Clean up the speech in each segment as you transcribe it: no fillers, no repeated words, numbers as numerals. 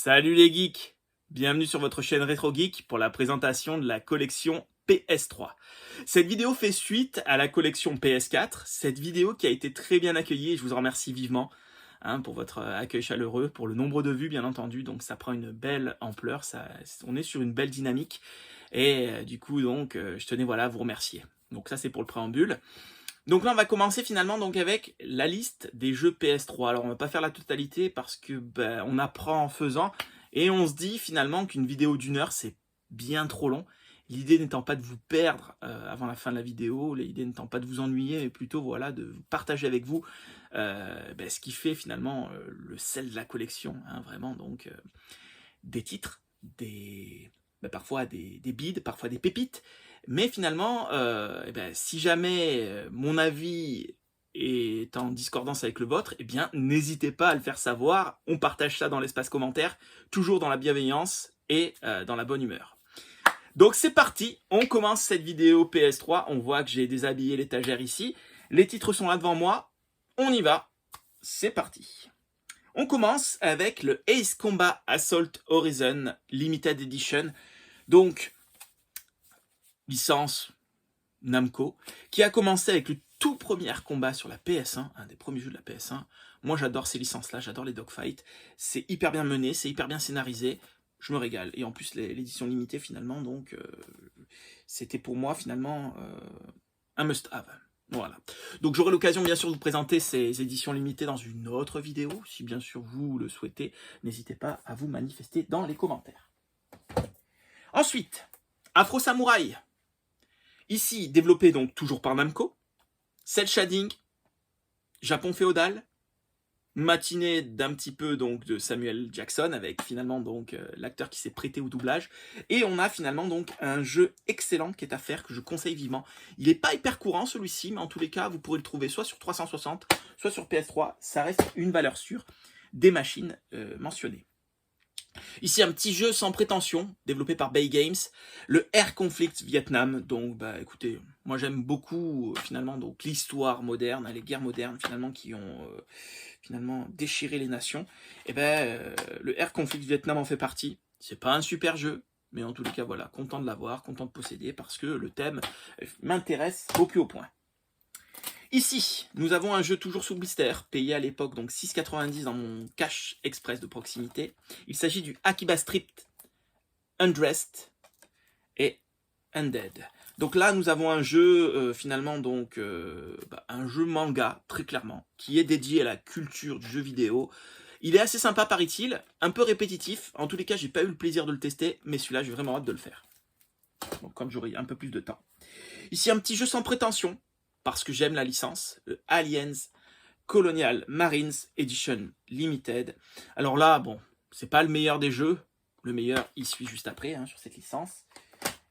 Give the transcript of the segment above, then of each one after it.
Salut les geeks! Bienvenue sur votre chaîne Retro Geek pour la présentation de la collection PS3. Cette vidéo fait suite à la collection PS4, cette vidéo qui a été très bien accueillie et je vous en remercie vivement pour votre accueil chaleureux, pour le nombre de vues bien entendu, donc ça prend une belle ampleur, on est sur une belle dynamique et du coup donc je tenais à vous remercier. Donc ça c'est pour le préambule. Donc là, on va commencer finalement donc avec la liste des jeux PS3. Alors, on va pas faire la totalité parce que on apprend en faisant et on se dit finalement qu'une vidéo d'1 heure, c'est bien trop long. L'idée n'étant pas de vous perdre avant la fin de la vidéo, l'idée n'étant pas de vous ennuyer, mais plutôt de partager avec vous ce qui fait finalement le sel de la collection, vraiment donc des titres, parfois des bides, parfois des pépites, mais finalement, si jamais mon avis est en discordance avec le vôtre, n'hésitez pas à le faire savoir, on partage ça dans l'espace commentaire, toujours dans la bienveillance et dans la bonne humeur. Donc c'est parti, on commence cette vidéo PS3, on voit que j'ai déshabillé l'étagère ici, les titres sont là devant moi, on y va, c'est parti. On commence avec le Ace Combat Assault Horizon Limited Edition, donc licence Namco, qui a commencé avec le tout premier combat sur la PS1, un des premiers jeux de la PS1. Moi j'adore ces licences-là, j'adore les dogfights, c'est hyper bien mené, c'est hyper bien scénarisé, je me régale. Et en plus l'édition limitée finalement, donc c'était pour moi finalement un must-have. Voilà. Donc j'aurai l'occasion bien sûr de vous présenter ces éditions limitées dans une autre vidéo. Si bien sûr vous le souhaitez, n'hésitez pas à vous manifester dans les commentaires. Ensuite, Afro Samurai. Ici, développé donc toujours par Namco. Cel shading, Japon féodal, matinée d'un petit peu donc de Samuel Jackson avec finalement donc l'acteur qui s'est prêté au doublage, et on a finalement donc un jeu excellent qui est à faire, que je conseille vivement. Il n'est pas hyper courant celui-ci, mais en tous les cas vous pourrez le trouver soit sur 360 soit sur PS3, ça reste une valeur sûre des machines mentionnées. Ici un petit jeu sans prétention développé par Bay Games, le Air Conflict Vietnam. Donc écoutez, moi j'aime beaucoup finalement donc l'histoire moderne, les guerres modernes finalement qui ont finalement déchiré les nations. Et le Air Conflict Vietnam en fait partie. C'est pas un super jeu, mais en tous les cas voilà, content de l'avoir, content de posséder parce que le thème m'intéresse au plus haut point. Ici, nous avons un jeu toujours sous blister, payé à l'époque donc 6,90 dans mon cash express de proximité. Il s'agit du Akiba Strip Undressed et Undead. Donc là, nous avons un jeu finalement donc un jeu manga très clairement qui est dédié à la culture du jeu vidéo. Il est assez sympa paraît-il, un peu répétitif. En tous les cas, j'ai pas eu le plaisir de le tester, mais celui-là, j'ai vraiment hâte de le faire. Donc comme j'aurai un peu plus de temps. Ici, un petit jeu sans prétention, parce que j'aime la licence, le Aliens Colonial Marines Edition Limited. Alors là, bon, c'est pas le meilleur des jeux. Le meilleur, il suit juste après sur cette licence.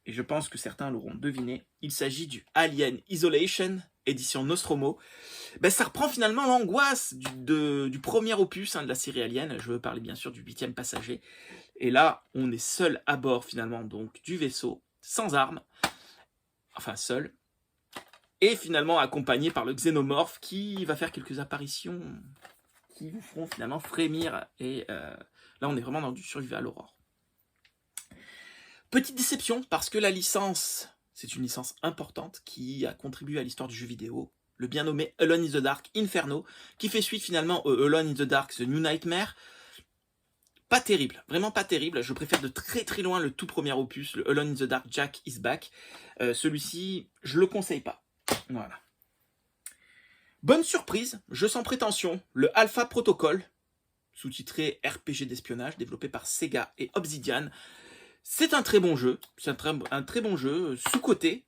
Et je pense que certains l'auront deviné. Il s'agit du Alien Isolation, édition Nostromo. Ça reprend finalement l'angoisse du premier opus de la série Alien. Je veux parler bien sûr du 8e passager. Et là, on est seul à bord finalement donc du vaisseau, sans armes. Enfin, seul. Et finalement accompagné par le xénomorphe qui va faire quelques apparitions qui vous feront finalement frémir. Et là, on est vraiment dans du survival horror. Petite déception, parce que la licence, c'est une licence importante qui a contribué à l'histoire du jeu vidéo. Le bien nommé Alone in the Dark Inferno, qui fait suite finalement au Alone in the Dark The New Nightmare. Pas terrible, vraiment pas terrible. Je préfère de très très loin le tout premier opus, le Alone in the Dark Jack is Back. Celui-ci, je le conseille pas. Voilà. Bonne surprise, jeu sans prétention, le Alpha Protocol, sous-titré RPG d'espionnage, développé par Sega et Obsidian. C'est un très bon jeu, c'est un très bon jeu, sous-coté,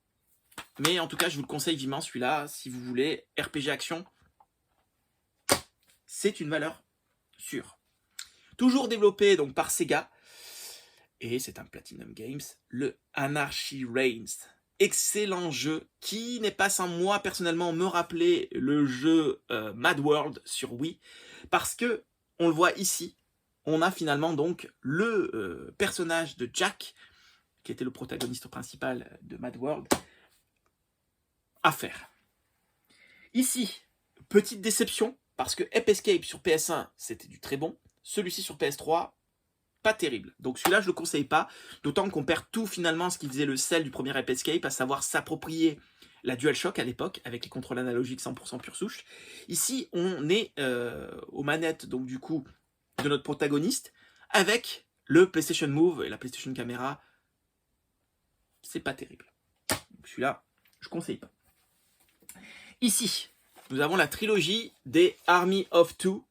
mais en tout cas je vous le conseille vivement celui-là, si vous voulez RPG action, c'est une valeur sûre. Toujours développé donc par Sega, et c'est un Platinum Games, le Anarchy Reigns. Excellent jeu, qui n'est pas sans moi personnellement me rappeler le jeu Mad World sur Wii, parce que, on le voit ici, on a finalement donc le personnage de Jack, qui était le protagoniste principal de Mad World, à faire. Ici, petite déception, parce que Ape Escape sur PS1, c'était du très bon. Celui-ci sur PS3, pas terrible. Donc celui-là, je le conseille pas, d'autant qu'on perd tout finalement ce qui faisait le sel du premier Ape Escape, à savoir s'approprier la DualShock à l'époque, avec les contrôles analogiques 100% pure souche. Ici, on est aux manettes, donc du coup, de notre protagoniste, avec le PlayStation Move et la PlayStation Camera. C'est pas terrible. Celui-là, je conseille pas. Ici, nous avons la trilogie des Army of Two.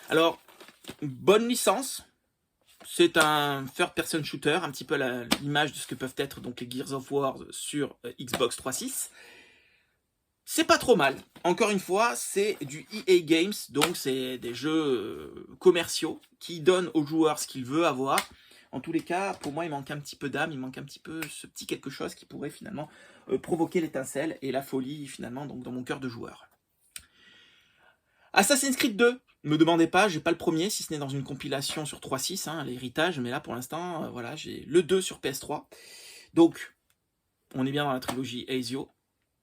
Alors, bonne licence. C'est un third-person shooter, un petit peu à l'image de ce que peuvent être donc les Gears of War sur Xbox 360. C'est pas trop mal. Encore une fois, c'est du EA Games, donc c'est des jeux commerciaux qui donnent au joueur ce qu'il veut avoir. En tous les cas, pour moi, il manque un petit peu d'âme, il manque un petit peu ce petit quelque chose qui pourrait finalement provoquer l'étincelle et la folie finalement donc dans mon cœur de joueur. Assassin's Creed 2, ne me demandez pas, j'ai pas le premier, si ce n'est dans une compilation sur 3.6, hein, l'héritage, mais là pour l'instant, voilà, j'ai le 2 sur PS3. Donc, on est bien dans la trilogie Ezio.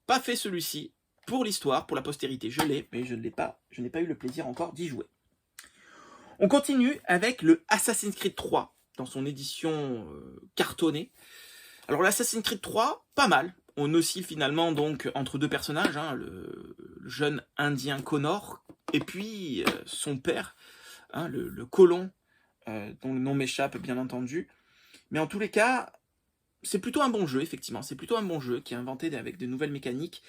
Pas fait celui-ci, pour l'histoire, pour la postérité, je l'ai, mais je n'ai pas eu le plaisir encore d'y jouer. On continue avec le Assassin's Creed 3, dans son édition cartonnée. Alors l'Assassin's Creed 3, pas mal. On oscille finalement donc entre deux personnages, hein, le jeune indien Connor, et puis son père, hein, le colon, dont le nom m'échappe bien entendu. Mais en tous les cas, c'est plutôt un bon jeu, effectivement. C'est plutôt un bon jeu qui est inventé avec de nouvelles mécaniques.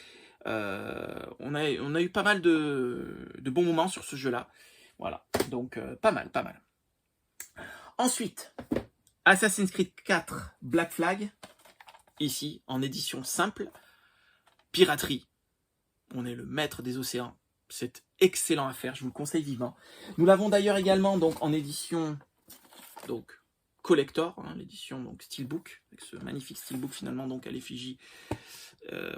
On a eu pas mal de bons moments sur ce jeu-là. Voilà, donc pas mal, pas mal. Ensuite, Assassin's Creed 4 Black Flag, ici, en édition simple. Piraterie, on est le maître des océans. C'est excellent à faire, je vous le conseille vivement. Nous l'avons d'ailleurs également donc, en édition donc, collector, hein, l'édition donc Steelbook, avec ce magnifique Steelbook finalement donc à l'effigie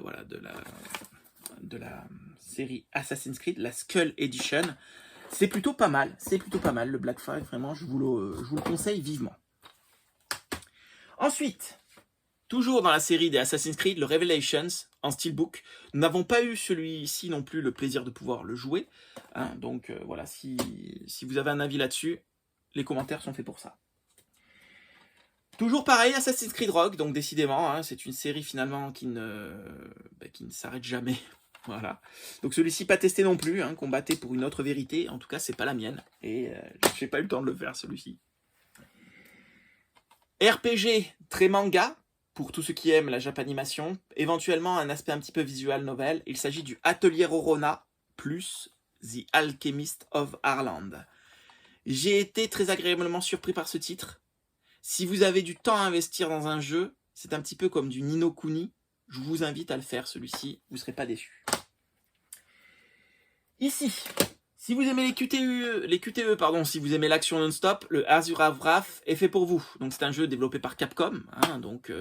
voilà, de la série Assassin's Creed, la Skull Edition. C'est plutôt pas mal, le Black Flag, vraiment, je vous le conseille vivement. Ensuite, toujours dans la série des Assassin's Creed, le Revelations en Steelbook. Nous n'avons pas eu celui-ci non plus le plaisir de pouvoir le jouer. Hein, donc voilà, si vous avez un avis là-dessus, les commentaires sont faits pour ça. Toujours pareil, Assassin's Creed Rogue, donc décidément, hein, c'est une série finalement qui ne s'arrête jamais. Voilà. Donc celui-ci pas testé non plus, hein, combatté pour une autre vérité, en tout cas c'est pas la mienne, et j'ai pas eu le temps de le faire celui-ci. RPG très manga, pour tous ceux qui aiment la Japanimation, éventuellement un aspect un petit peu visual novel, il s'agit du Atelier Rorona plus The Alchemist of Ireland. J'ai été très agréablement surpris par ce titre. Si vous avez du temps à investir dans un jeu, c'est un petit peu comme du Ni no Kuni. Je vous invite à le faire, celui-ci, vous ne serez pas déçus. Ici, si vous aimez les QTE, si vous aimez l'action non-stop, le Azura Wrath est fait pour vous. Donc c'est un jeu développé par Capcom, hein, donc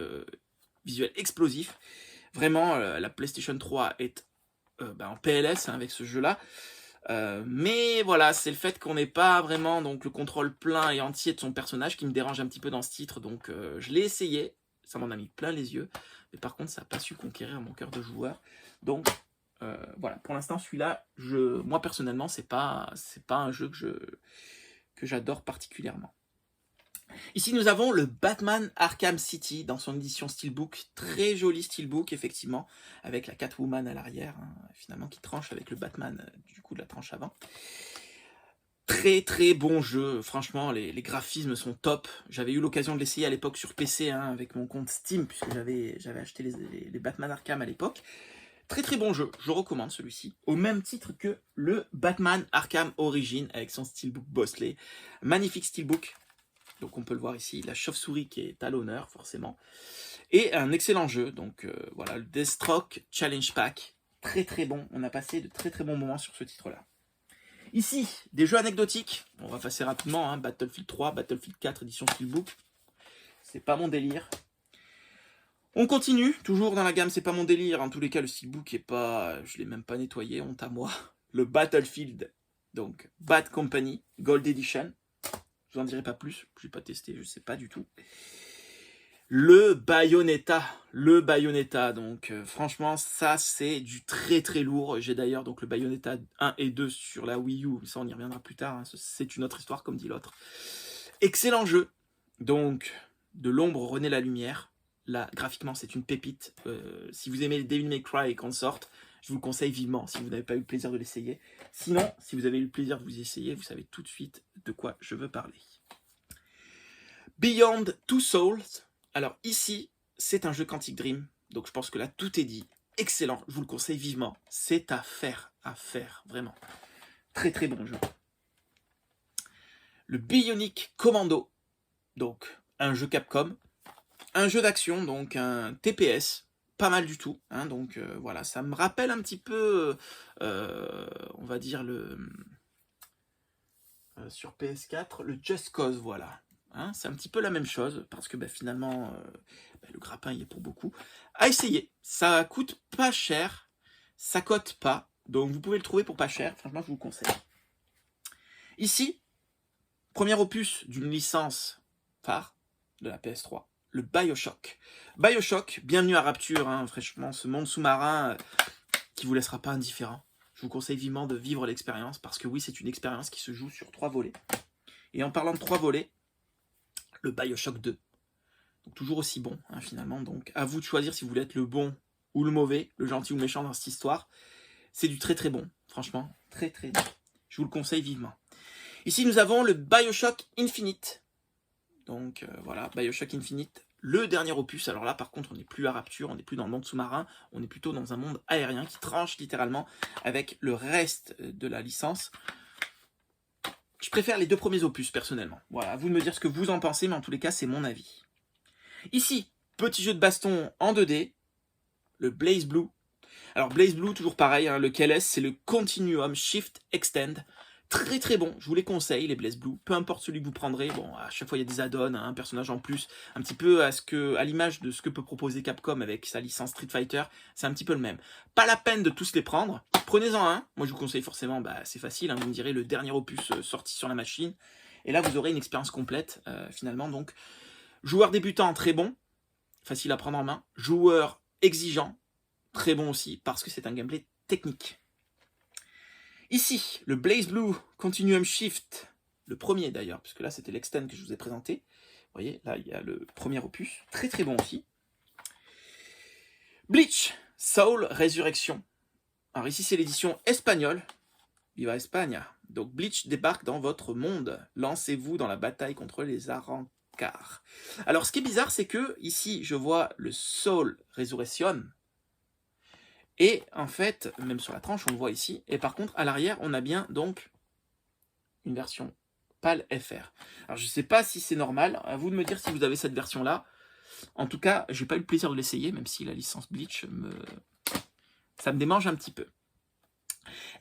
visuel explosif. Vraiment, la PlayStation 3 est en PLS hein, avec ce jeu-là. Mais voilà, c'est le fait qu'on n'ait pas vraiment donc, le contrôle plein et entier de son personnage qui me dérange un petit peu dans ce titre. Donc je l'ai essayé, ça m'en a mis plein les yeux. Mais par contre, ça n'a pas su conquérir mon cœur de joueur. Donc voilà, pour l'instant, celui-là, moi personnellement, c'est pas un jeu que j'adore particulièrement. Ici, nous avons le Batman Arkham City dans son édition Steelbook. Très joli Steelbook, effectivement, avec la Catwoman à l'arrière, hein, finalement, qui tranche avec le Batman, du coup, de la tranche avant. Très très bon jeu, franchement, les graphismes sont top. J'avais eu l'occasion de l'essayer à l'époque sur PC, hein, avec mon compte Steam, puisque j'avais acheté les Batman Arkham à l'époque. Très très bon jeu, je recommande celui-ci, au même titre que le Batman Arkham Origins, avec son Steelbook Bosley. Magnifique Steelbook. Donc on peut le voir ici, la chauve-souris qui est à l'honneur, forcément. Et un excellent jeu, donc voilà, le Deathstroke Challenge Pack. Très très bon, on a passé de très très bons moments sur ce titre-là. Ici, des jeux anecdotiques. On va passer rapidement, hein, Battlefield 3, Battlefield 4, édition Steelbook. C'est pas mon délire. On continue, toujours dans la gamme, c'est pas mon délire. En tous les cas, le Steelbook est pas... Je l'ai même pas nettoyé, honte à moi. Le Battlefield, donc Bad Company, Gold Edition. Je vous en dirai pas plus, je n'ai pas testé, je sais pas du tout. Le Bayonetta, donc franchement ça c'est du très très lourd. J'ai d'ailleurs donc le Bayonetta 1 et 2 sur la Wii U, ça on y reviendra plus tard, hein. C'est une autre histoire comme dit l'autre. Excellent jeu. Donc, de l'ombre renaît la lumière. Là, graphiquement, c'est une pépite. Si vous aimez Devil May Cry et Consort, je vous le conseille vivement si vous n'avez pas eu le plaisir de l'essayer. Sinon, si vous avez eu le plaisir de vous essayer, vous savez tout de suite de quoi je veux parler. Beyond Two Souls. Alors ici, c'est un jeu Quantic Dream. Donc je pense que là, tout est dit. Excellent, je vous le conseille vivement. C'est à faire, vraiment. Très très bon jeu. Le Bionic Commando. Donc, un jeu Capcom. Un jeu d'action, donc un TPS. Pas mal du tout. Hein, donc voilà, ça me rappelle un petit peu, on va dire, sur PS4, le Just Cause, voilà. Hein, c'est un petit peu la même chose, parce que finalement, le grappin, il est pour beaucoup. À essayer, ça coûte pas cher, ça cote pas, donc vous pouvez le trouver pour pas cher, franchement, je vous le conseille. Ici, premier opus d'une licence phare de la PS3, le BioShock. BioShock, bienvenue à Rapture, hein, franchement, ce monde sous-marin qui vous laissera pas indifférent. Je vous conseille vivement de vivre l'expérience, parce que oui, c'est une expérience qui se joue sur 3 volets. Et en parlant de 3 volets, le BioShock 2. Donc toujours aussi bon, hein, finalement. Donc à vous de choisir si vous voulez être le bon ou le mauvais, le gentil ou le méchant dans cette histoire. C'est du très très bon, franchement. Très très bon. Je vous le conseille vivement. Ici, nous avons le BioShock Infinite. Donc voilà, BioShock Infinite, le dernier opus. Alors là, par contre, on n'est plus à Rapture, on n'est plus dans le monde sous-marin, on est plutôt dans un monde aérien qui tranche littéralement avec le reste de la licence. Je préfère les 2 premiers opus, personnellement. Voilà, à vous de me dire ce que vous en pensez, mais en tous les cas, c'est mon avis. Ici, petit jeu de baston en 2D, le Blaze Blue. Alors, Blaze Blue, toujours pareil, hein, le KLS, c'est le Continuum Shift Extend. Très très bon, je vous les conseille, les Blaze Blue. Peu importe celui que vous prendrez, bon, à chaque fois, il y a des add-ons, hein, un personnage en plus, un petit peu à l'image de ce que peut proposer Capcom avec sa licence Street Fighter, c'est un petit peu le même. Pas la peine de tous les prendre, prenez-en un. Moi, je vous conseille forcément, c'est facile, hein, vous me direz, le dernier opus sorti sur la machine. Et là, vous aurez une expérience complète, finalement. Donc, joueur débutant, très bon, facile à prendre en main. Joueur exigeant, très bon aussi, parce que c'est un gameplay technique. Ici, le Blaze Blue Continuum Shift, le premier d'ailleurs, puisque là c'était l'extend que je vous ai présenté. Vous voyez, là il y a le premier opus, très très bon aussi. Bleach Soul Resurrection. Alors ici c'est l'édition espagnole. Viva España. Donc Bleach débarque dans votre monde. Lancez-vous dans la bataille contre les Arrancars. Alors ce qui est bizarre, c'est que ici je vois le Soul Resurrection. Et en fait, même sur la tranche, on le voit ici. Et par contre, à l'arrière, on a bien donc une version PAL FR. Alors je ne sais pas si c'est normal. À vous de me dire si vous avez cette version-là. En tout cas, j'ai pas eu le plaisir de l'essayer, même si la licence Bleach ça me démange un petit peu.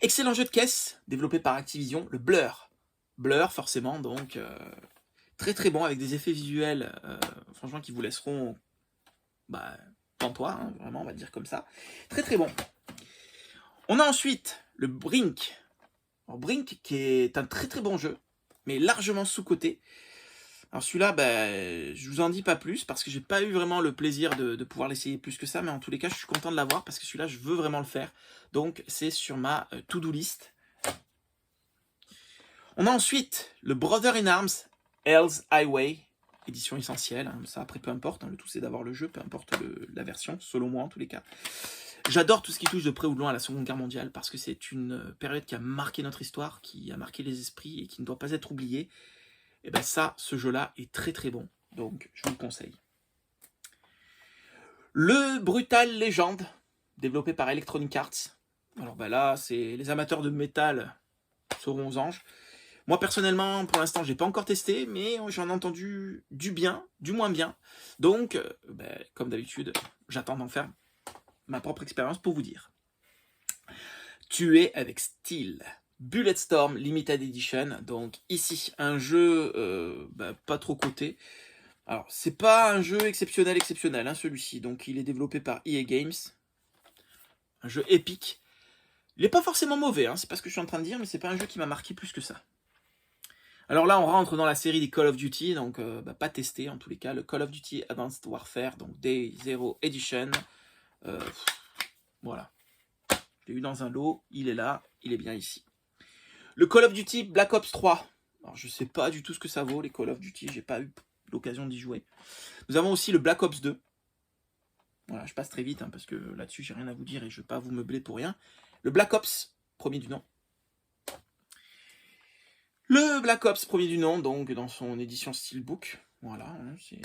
Excellent jeu de caisse, développé par Activision, le Blur. Blur, forcément, donc très très bon, avec des effets visuels, franchement, qui vous laisseront pantois, hein, vraiment, on va dire comme ça. Très très bon. On a ensuite le Brink. Alors, Brink, qui est un très très bon jeu, mais largement sous-coté. Alors celui-là, je vous en dis pas plus, parce que j'ai pas eu vraiment le plaisir de pouvoir l'essayer plus que ça, mais en tous les cas, je suis content de l'avoir, parce que celui-là, je veux vraiment le faire. Donc, c'est sur ma to-do list. On a ensuite le Brother in Arms, Hell's Highway, édition essentielle. Hein, ça, après, peu importe, hein, le tout, c'est d'avoir le jeu, peu importe la version, selon moi, en tous les cas. J'adore tout ce qui touche de près ou de loin à la Seconde Guerre mondiale, parce que c'est une période qui a marqué notre histoire, qui a marqué les esprits, et qui ne doit pas être oubliée. Et ça, ce jeu-là est très très bon. Donc, je vous le conseille. Le Brutal Legend, développé par Electronic Arts. Alors là, c'est les amateurs de métal seront aux anges. Moi, personnellement, pour l'instant, j'ai pas encore testé, mais j'en ai entendu du bien, du moins bien. Donc, comme d'habitude, j'attends d'en faire ma propre expérience pour vous dire. Tuer avec style. Bulletstorm Limited Edition, donc ici un jeu pas trop coté. Alors c'est pas un jeu exceptionnel hein, celui-ci, donc il est développé par EA Games, un jeu épique. Il n'est pas forcément mauvais, hein, c'est pas ce que je suis en train de dire, mais c'est pas un jeu qui m'a marqué plus que ça. Alors là on rentre dans la série des Call of Duty, donc pas testé en tous les cas, le Call of Duty Advanced Warfare, donc Day Zero Edition. Voilà, je l'ai eu dans un lot, il est là, il est bien ici. Le Call of Duty Black Ops 3, Alors, je sais pas du tout ce que ça vaut, les Call of Duty. J'ai pas eu l'occasion d'y jouer. Nous avons aussi le Black Ops 2. Voilà, je passe très vite, hein, parce que là-dessus, j'ai rien à vous dire et je vais pas vous meubler pour rien. Le Black Ops, premier du nom. Le Black Ops, premier du nom, donc dans son édition Steelbook. Voilà, hein, c'est...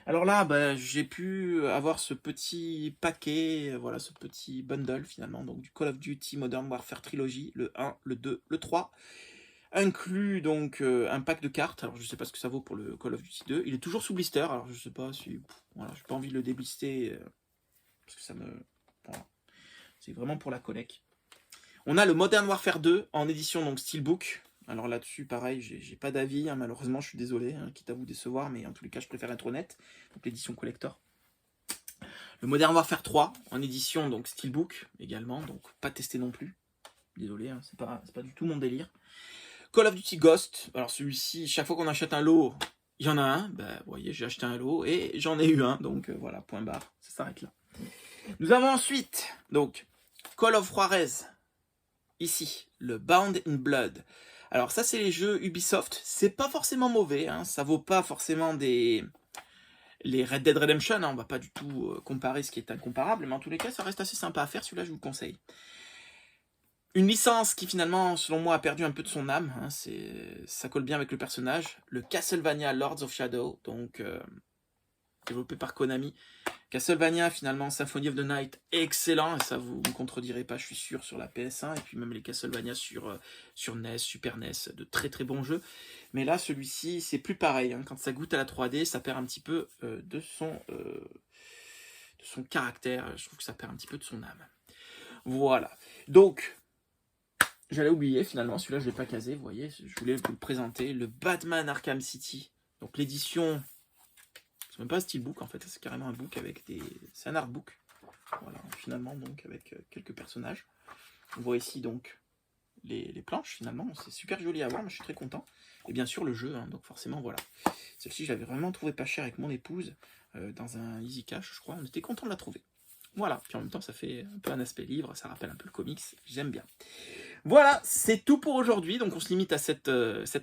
Alors là, bah, j'ai pu avoir ce petit paquet, voilà, ce petit bundle finalement, donc du Call of Duty Modern Warfare Trilogy, le 1, le 2, le 3, inclus donc un pack de cartes. Alors je sais pas ce que ça vaut pour le Call of Duty 2, il est toujours sous blister, alors je sais pas si, voilà, j'ai pas envie de le déblister, parce que ça me, voilà, c'est vraiment pour la collecte. On a le Modern Warfare 2 en édition donc Steelbook. Alors là-dessus, pareil, j'ai pas d'avis, hein, malheureusement, je suis désolé, hein, quitte à vous décevoir, mais en tous les cas, je préfère être honnête. Donc l'édition collector. Le Modern Warfare 3 en édition donc Steelbook également, donc pas testé non plus. Désolé, hein, c'est pas du tout mon délire. Call of Duty Ghost, alors celui-ci, chaque fois qu'on achète un lot, il y en a un. Ben, vous voyez, j'ai acheté un lot et j'en ai eu un, donc voilà, point barre, ça s'arrête là. Nous avons ensuite, donc, Call of Juarez, ici, le Bound in Blood. Alors ça, c'est les jeux Ubisoft, c'est pas forcément mauvais, hein, ça vaut pas forcément les Red Dead Redemption, hein, on va pas du tout comparer ce qui est incomparable, mais en tous les cas, ça reste assez sympa à faire, celui-là, je vous le conseille. Une licence qui finalement, selon moi, a perdu un peu de son âme, hein, ça colle bien avec le personnage, le Castlevania Lords of Shadow, donc développé par Konami. Castlevania, finalement, Symphony of the Night, excellent, et ça vous me contredirez pas, je suis sûr, sur la PS1, et puis même les Castlevania sur NES, Super NES, de très très bons jeux. Mais là, celui-ci, c'est plus pareil, hein. Quand ça goûte à la 3D, ça perd un petit peu de son caractère, je trouve que ça perd un petit peu de son âme. Voilà, donc, j'allais oublier, finalement, celui-là, je ne l'ai pas casé, vous voyez, je voulais vous le présenter, le Batman Arkham City, donc l'édition... C'est même pas un steelbook en fait, c'est carrément un book avec des... C'est un artbook. Voilà, finalement, donc avec quelques personnages. On voit ici donc les planches finalement, c'est super joli à voir, moi je suis très content. Et bien sûr le jeu, hein, donc forcément voilà. Celle-ci je l'avais vraiment trouvé pas cher avec mon épouse, dans un Easy Cash je crois, on était content de la trouver. Voilà, puis en même temps ça fait un peu un aspect livre, ça rappelle un peu le comics, j'aime bien. Voilà, c'est tout pour aujourd'hui, donc on se limite à cette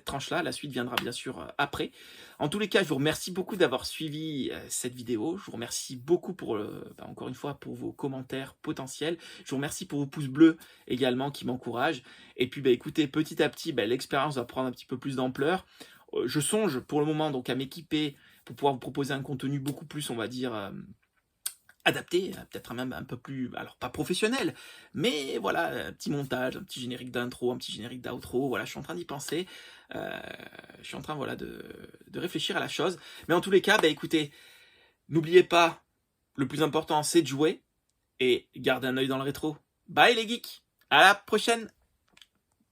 tranche-là, la suite viendra bien sûr après. En tous les cas, je vous remercie beaucoup d'avoir suivi cette vidéo, je vous remercie beaucoup pour, encore une fois, pour vos commentaires potentiels, je vous remercie pour vos pouces bleus également qui m'encouragent, et puis écoutez, petit à petit, l'expérience va prendre un petit peu plus d'ampleur. Je songe pour le moment donc à m'équiper pour pouvoir vous proposer un contenu beaucoup plus, on va dire... adapté, peut-être même un peu plus, alors pas professionnel, mais voilà, un petit montage, un petit générique d'intro, un petit générique d'outro, voilà, je suis en train d'y penser, je suis en train, voilà, de réfléchir à la chose, mais en tous les cas, écoutez, n'oubliez pas, le plus important, c'est de jouer, et gardez un œil dans le rétro. Bye les geeks, à la prochaine!